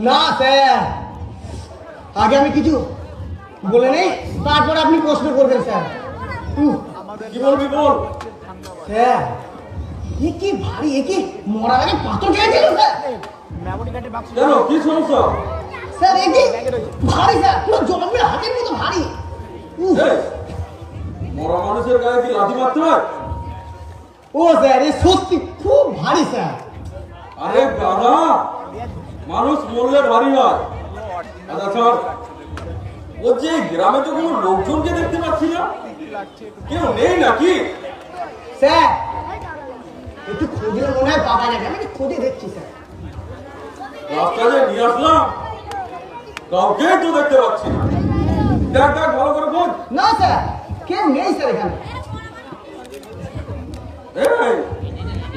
না স্যার, আগে আমি কিছু বলে নেই, তারপরে আপনি প্রশ্ন করবেন স্যার। কি বলবি বল। স্যার এ কি ভারী, এ কি মরার আগে পাথর খেয়েছিল স্যার? কেন, কি সমস্যা? স্যার এ কি ভারী স্যার, পুরো জন্মের হাতের মতো ভারী। মরা মানুষের গায়ে কি লাথি মারতে হয়? ও স্যার এ সত্যি খুব ভারী স্যার। আরে গাধা, মানুষ মরলে ভারী হয়। আচ্ছা স্যার, ও যে গ্রামে তো কোনো লোকজনকে দেখতে পাচ্ছি না, কেউ নেই নাকি? স্যার একটু খুঁজলে মনে হয় পাওয়া যাবে, আমি খুঁজে দেখছি স্যার। রাস্তায় যে নিয়ে আসলাম, কাউকে তো দেখতে পাচ্ছি না। দেখ দেখ ভালো করে খোঁজ। না স্যার, কেউ নেই স্যার এখানে।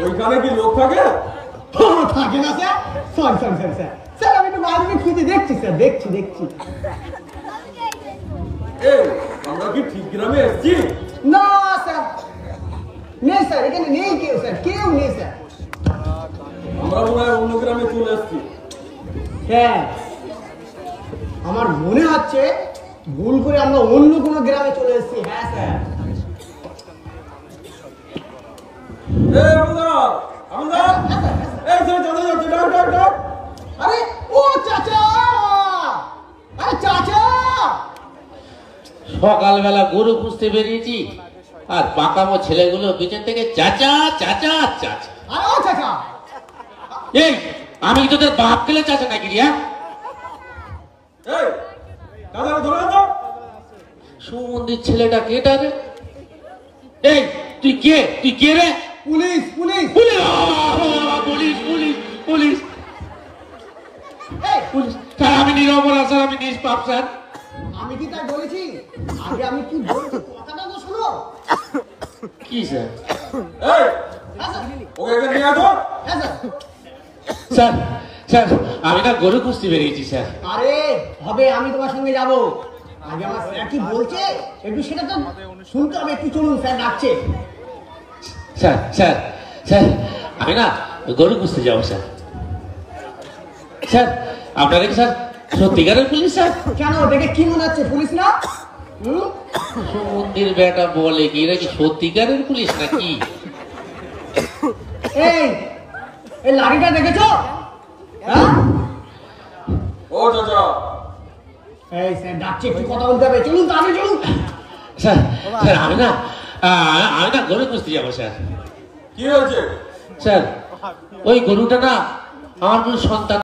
ওইখানে কি লোক থাকে? থাকে না sir, sorry sorry sorry sir, sir আমি একটু বাইরে খুঁজে দেখছি স্যার, দেখছি দেখছি। আমরা কি ঠিক গ্রামে এসেছি? না স্যার, নেই স্যার, এখানে নেই কেউ স্যার, কেউ নেই স্যার। আমরা মনে হয় অন্য গ্রামে চলে এসেছি। হ্যাঁ, আমার মনে হচ্ছে ভুল করে আমরা অন্য কোনো গ্রামে চলে এসেছি। হ্যাঁ স্যার। আরে ও চাচা, আরে চাচা। সকালবেলা গরু খুঁজতে বেরিয়েছি আর পাকামো ছেলেগুলো পিছন থেকে চাচা চাচা চাচা। আরে ও চাচা, এই আমি কি তোদের বাপ গেলে চাচা নাকি রিয়া? সুমন্দির ছেলেটা কেটা রে? এই তুই কে, তুই কে রে? Police police police police police police police. Sir আমি নিরপরাধ স্যার, আমি নিষ্পাপ স্যার। আমি কি তাই বলেছি? আগে আমি কি বলছি কথাটা তো শোনো। কি স্যার? হ্যাঁ স্যার। স্যার স্যার আমি না গরু খুঁজতে বেরিয়েছি স্যার। আরে হবে, আমি তোমার সঙ্গে যাব। আগে আমার স্যার কি বলছে একটু সেটা তো শুনতে হবে, একটু চলুন, স্যার ডাকছে। স্যার স্যার স্যার আমি না গরু খুঁজতে যাবো স্যার। স্যার আপনারা কি স্যার সত্যিকারের পুলিশ স্যার? কেন, দেখে কি মনে হচ্ছে পুলিশ না? সুমন্দির বেটা বলে কি এরা কি সত্যিকারের পুলিশ নাকি? এই এই লাঠিটা দেখেছো? ও চাচা, এই স্যার ডাকছে, একটু কথা বলতে হবে, চলুন তাড়াতাড়ি চলুন। স্যার স্যার আমি না গরু খুঁজতে যাবো স্যার। কি হয়েছে? স্যার ওই গরুটা না আমার কোনো সন্তান